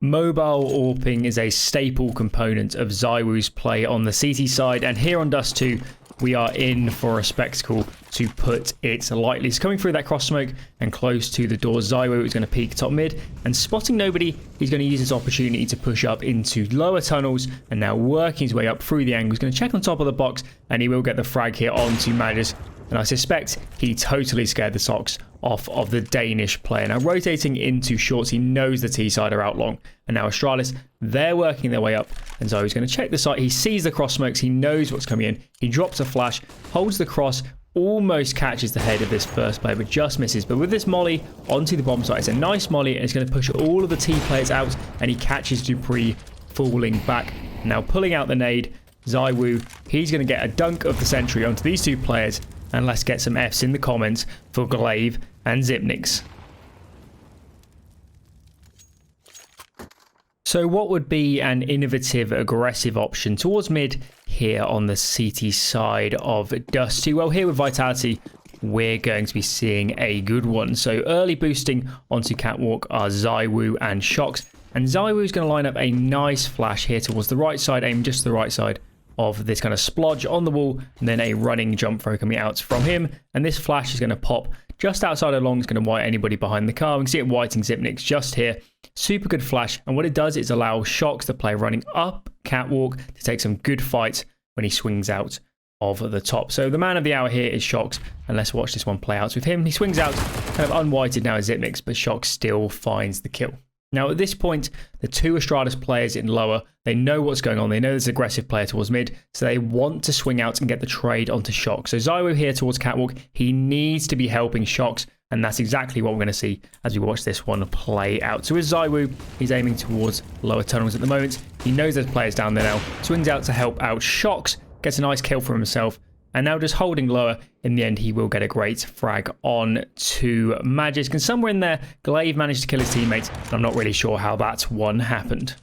Mobile AWPing is a staple component of ZywOo's play on the CT side, and here on Dust 2, we are in for a spectacle, to put it lightly. It's coming through that cross smoke and close to the door. ZywOo is going to peek top mid, and spotting nobody, he's going to use this opportunity to push up into lower tunnels, and now working his way up through the angle. He's going to check on top of the box, and he will get the frag here onto Magus. And I suspect he totally scared the socks off of the Danish player. Now rotating into shorts, he knows the T side are out long. And now Astralis, they're working their way up. And so he's going to check the site. He sees the cross smokes. He knows what's coming in. He drops a flash, holds the cross, almost catches the head of this first player, but just misses. But with this molly onto the bomb site, it's a nice molly, and it's going to push all of the T players out. And he catches Dupree falling back. Now pulling out the nade, ZywOo, he's going to get a dunk of the century onto these two players. And let's get some Fs in the comments for Glaive and Zipnix. So what would be an innovative, aggressive option towards mid here on the CT side of Dust 2? Well, here with Vitality, we're going to be seeing a good one. So early boosting onto Catwalk are ZywOo and Shox. And ZywOo is going to line up a nice flash here towards the right side, aim just to the right side of this kind of splodge on the wall, and then a running jump throw coming out from him. And this flash is going to pop just outside of long. It's going to white anybody behind the car. We can see it whiting Zipnix just here. Super good flash. And what it does is allow Shox to play running up Catwalk to take some good fights when he swings out of the top. So the man of the hour here is Shox, and let's watch this one play out with him. He swings out, kind of unwhited now as Zipnix, but Shox still finds the kill. Now at this point, the two Astralis players in lower, they know what's going on. They know there's an aggressive player towards mid, so they want to swing out and get the trade onto Shox. So ZywOo here towards Catwalk, he needs to be helping Shox, and that's exactly what we're going to see as we watch this one play out. So with ZywOo, he's aiming towards lower tunnels at the moment. He knows there's players down there now, swings out to help out Shox, gets a nice kill for himself, and now just holding lower. In the end, he will get a great frag on to Magisk. And somewhere in there, Glaive managed to kill his teammate. I'm not really sure how that one happened.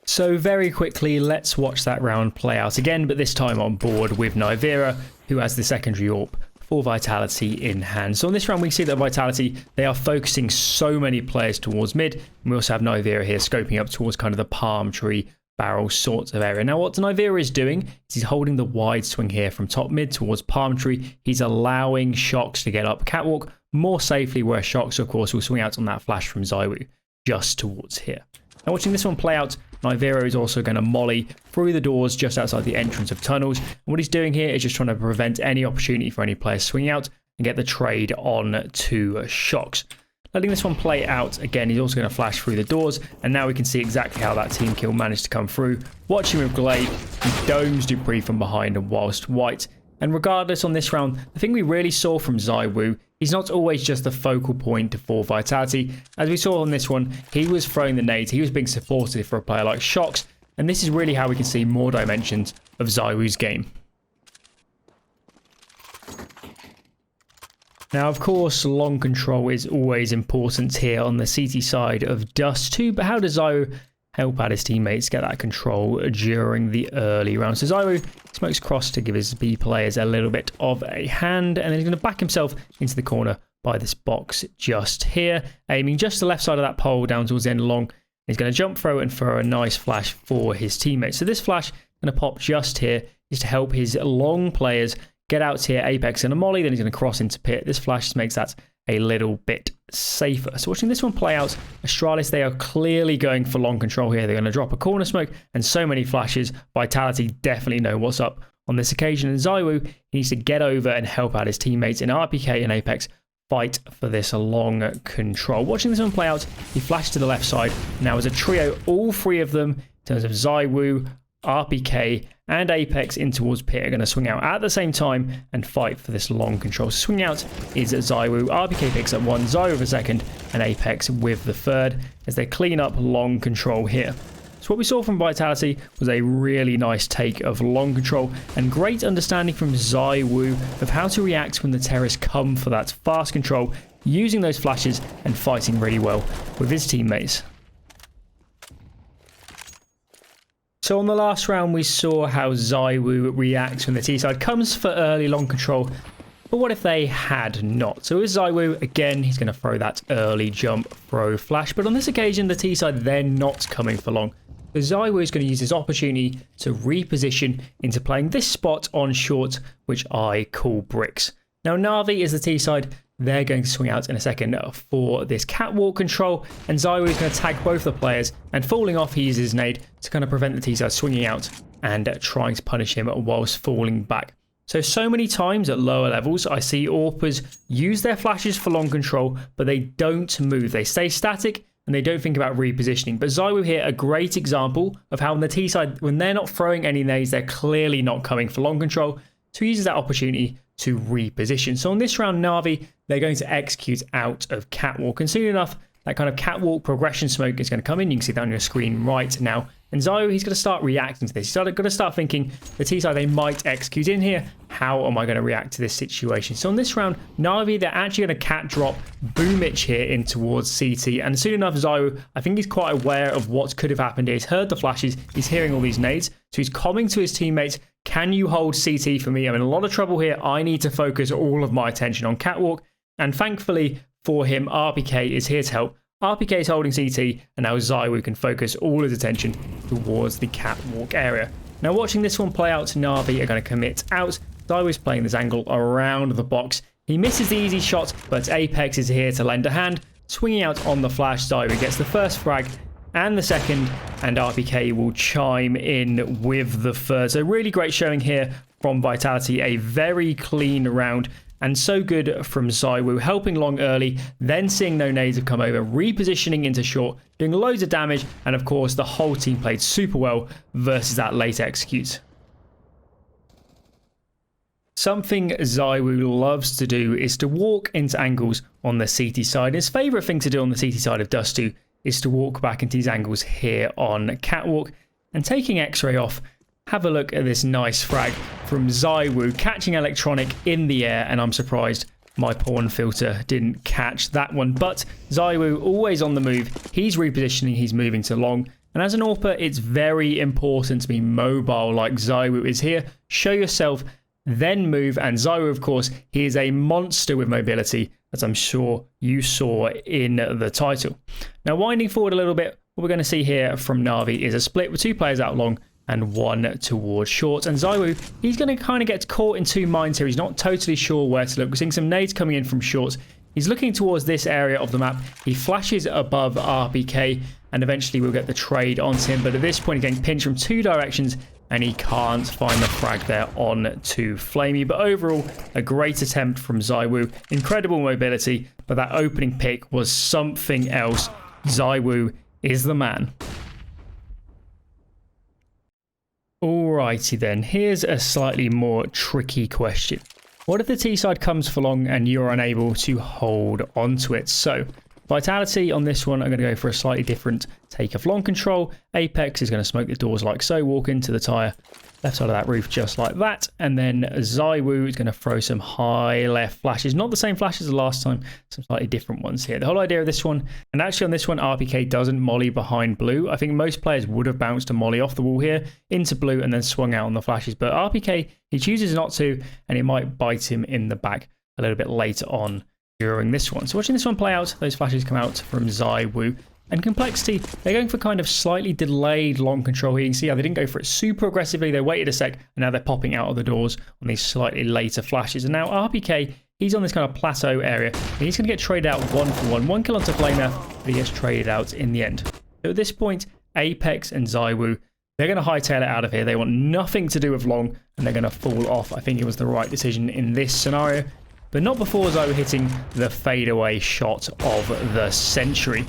So very quickly, let's watch that round play out again, but this time on board with Nyvera, who has the secondary AWP for Vitality in hand. So on this round, we see that Vitality, they are focusing so many players towards mid. And we also have Nyvera here scoping up towards kind of the palm tree barrel sorts of area. Now what Nyvera is doing is he's holding the wide swing here from top mid towards palm tree. He's allowing Shox to get up Catwalk more safely, where Shox of course will swing out on that flash from ZywOo just towards here. Now watching this one play out, Nyvera is also going to molly through the doors just outside the entrance of tunnels. And what he's doing here is just trying to prevent any opportunity for any players swinging out and get the trade on to Shox. Letting this one play out again, he's also going to flash through the doors, and now we can see exactly how that team kill managed to come through. Watching with Glaive, he domes Dupree from behind and whilst white. And regardless on this round, the thing we really saw from ZywOo, he's not always just the focal point for Vitality. As we saw on this one, he was throwing the nades, he was being supportive for a player like Shox, and this is really how we can see more dimensions of ZywOo's game. Now, of course, long control is always important here on the CT side of Dust 2, but how does ZywOo help out his teammates get that control during the early rounds? So ZywOo smokes cross to give his B players a little bit of a hand, and then he's going to back himself into the corner by this box just here, aiming just the left side of that pole down towards the end long. He's going to jump throw and throw a nice flash for his teammates. So this flash going to pop just here is to help his long players get out here, Apex and a molly, then he's going to cross into pit. This flash just makes that a little bit safer. So watching this one play out, Astralis, they are clearly going for long control here. They're going to drop a corner smoke and so many flashes. Vitality definitely know what's up on this occasion. And ZywOo needs to get over and help out his teammates in RPK and Apex fight for this long control. Watching this one play out, he flashed to the left side. Now as a trio, all three of them, in terms of ZywOo, RPK and Apex in towards pit, are going to swing out at the same time and fight for this long control. So swing out is ZywOo, RPK picks up one, ZywOo with a second, and Apex with the third as they clean up long control here. So what we saw from Vitality was a really nice take of long control and great understanding from ZywOo of how to react when the terrorists come for that fast control, using those flashes and fighting really well with his teammates. So on the last round, we saw how ZywOo reacts when the T side comes for early long control But what if they had not? So with ZywOo, again, he's going to throw that early jump throw flash. But on this occasion, the T side, they're not coming for long. So ZywOo is going to use this opportunity to reposition into playing this spot on short, which I call bricks. Now, Na'Vi is the T side. They're going to swing out in a second for this catwalk control, and ZywOo is going to tag both the players, and falling off, he uses his nade to kind of prevent the T side swinging out and trying to punish him whilst falling back. So many times at lower levels, I see AWPers use their flashes for long control, but they don't move. They stay static and they don't think about repositioning. But ZywOo here, a great example of how on the T side, when they're not throwing any nades, they're clearly not coming for long control. So he uses that opportunity to reposition. So on this round, Na'Vi, they're going to execute out of catwalk. And soon enough, that kind of catwalk progression smoke is going to come in. You can see that on your screen right now. And ZywOo, he's going to start reacting to this. He's going to start thinking, the T side, they might execute in here. How am I going to react to this situation? So on this round, Na'Vi, they're actually going to cat drop Boomich here in towards CT. And soon enough, ZywOo, I think he's quite aware of what could have happened here. He's heard the flashes. He's hearing all these nades. So he's coming to his teammates. Can you hold CT for me? I'm in a lot of trouble here. I need to focus all of my attention on catwalk. And thankfully for him, RPK is here to help. RPK is holding CT, and now ZywOo can focus all his attention towards the catwalk area. Now, watching this one play out, Na'Vi are going to commit out. ZywOo is playing this angle around the box. He misses the easy shot, but Apex is here to lend a hand. Swinging out on the flash, ZywOo gets the first frag and the second, and RPK will chime in with the third. So really great showing here from Vitality. A very clean round. And so good from ZywOo, helping long early, then seeing no nades have come over, repositioning into short, doing loads of damage, and of course the whole team played super well versus that late execute. Something ZywOo loves to do is to walk into angles on the CT side. His favourite thing to do on the CT side of Dust 2 is to walk back into these angles here on Catwalk, and taking X-Ray off. Have a look at this nice frag from ZywOo, catching Electronic in the air, and I'm surprised my pawn filter didn't catch that one. But ZywOo, always on the move, he's repositioning, he's moving to long, and as an AWPer, it's very important to be mobile like ZywOo is here. Show yourself, then move, and ZywOo, of course, he is a monster with mobility, as I'm sure you saw in the title. Now, winding forward a little bit, what we're going to see here from Na'Vi is a split with two players out long, and one towards short. And ZywOo, he's going to kind of get caught in two minds here. He's not totally sure where to look. We're seeing some nades coming in from short. He's looking towards this area of the map. He flashes above RPK, and eventually we'll get the trade onto him. But at this point, he's getting pinched from two directions, and he can't find the frag there on to Flamey. But overall, a great attempt from ZywOo. Incredible mobility, but that opening pick was something else. ZywOo is the man. Alrighty then, here's a slightly more tricky question. What if the T side comes for long and you're unable to hold onto it? So, Vitality on this one, I'm going to go for a slightly different take of long control. Apex is going to smoke the doors like so, walk into the tyre, left side of that roof just like that. And then ZywOo is going to throw some high left flashes. Not the same flashes as the last time, some slightly different ones here. The whole idea of this one, and actually on this one, RPK doesn't molly behind blue. I think most players would have bounced a molly off the wall here into blue and then swung out on the flashes. But RPK, he chooses not to, and it might bite him in the back a little bit later on during this one. So watching this one play out, those flashes come out from ZywOo. And Complexity, they're going for kind of slightly delayed long control here. You can see how they didn't go for it super aggressively. They waited a sec, and now they're popping out of the doors on these slightly later flashes. And now RPK, he's on this kind of plateau area, and he's going to get traded out 1-for-1. 1 kill onto Flamer, but he gets traded out in the end. So at this point, Apex and ZywOo, they're going to hightail it out of here. They want nothing to do with long, and they're going to fall off. I think it was the right decision in this scenario, but not before ZywOo hitting the fadeaway shot of the century.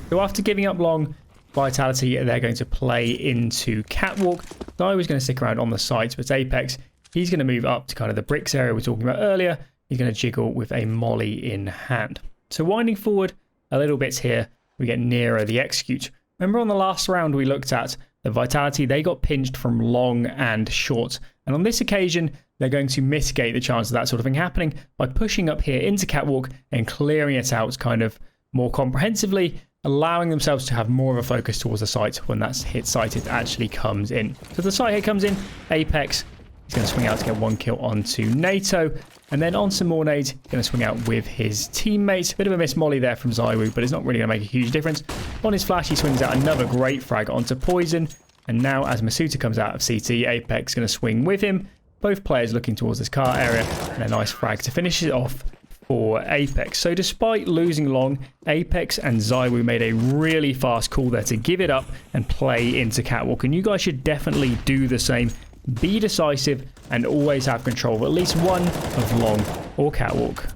So after giving up long, Vitality, they're going to play into Catwalk. ZywOo is going to stick around on the sides, but Apex, he's going to move up to kind of the bricks area we were talking about earlier. He's going to jiggle with a molly in hand. So winding forward a little bit here, we get nearer the execute. Remember on the last round we looked at the Vitality, they got pinched from long and short. And on this occasion, they're going to mitigate the chance of that sort of thing happening by pushing up here into Catwalk and clearing it out kind of more comprehensively, allowing themselves to have more of a focus towards the site when that hit site it actually comes in. So the site hit comes in, Apex, He's going to swing out to get 1 kill onto NATO. And then on some more nades, going to swing out with his teammates. Bit of a miss molly there from ZywOo, but it's not really going to make a huge difference. On his flash, he swings out another great frag onto Poison. And now as Masuta comes out of CT, AWP's going to swing with him. Both players looking towards this car area. And a nice frag to finish it off for AWP. So despite losing long, AWP and ZywOo made a really fast call there to give it up and play into Catwalk. And you guys should definitely do the same. Be decisive and always have control of at least one of long or Catwalk.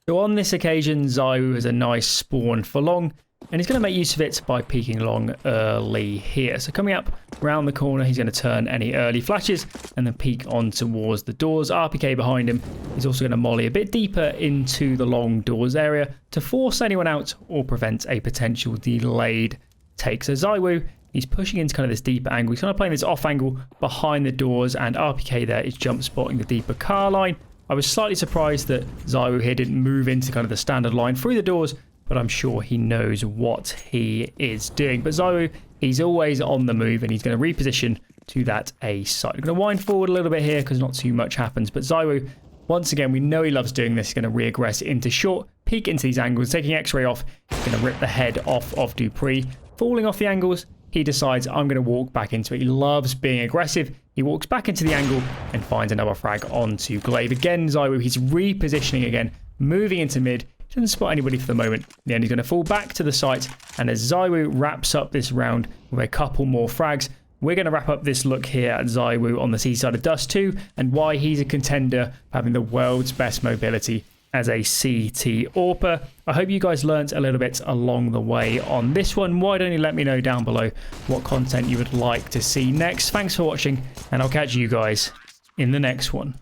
So on this occasion, ZywOo has a nice spawn for long, and he's going to make use of it by peeking long early here. So coming up around the corner, he's going to turn any early flashes and then peek on towards the doors. RPK behind him. He's also going to molly a bit deeper into the long doors area to force anyone out or prevent a potential delayed take. So ZywOo, he's pushing into kind of this deeper angle. He's kind of playing this off angle behind the doors, and RPK there is jump spotting the deeper car line. I was slightly surprised that ZywOo here didn't move into kind of the standard line through the doors, but I'm sure he knows what he is doing. But ZywOo, he's always on the move, and he's going to reposition to that A side. I'm going to wind forward a little bit here because not too much happens. But ZywOo, once again, we know he loves doing this. He's going to re-aggress into short, peek into these angles, taking X-ray off. He's going to rip the head off of Dupree. Falling off the angles, he decides, I'm going to walk back into it. He loves being aggressive. He walks back into the angle and finds another frag onto Glaive. Again, ZywOo, he's repositioning again, moving into mid. Doesn't spot anybody for the moment. Then he's going to fall back to the site. And as ZywOo wraps up this round with a couple more frags, we're going to wrap up this look here at ZywOo on the C side of Dust 2 and why he's a contender for having the world's best mobility as a CT AWPer. I hope you guys learnt a little bit along the way on this one. Why don't you let me know down below what content you would like to see next. Thanks for watching, and I'll catch you guys in the next one.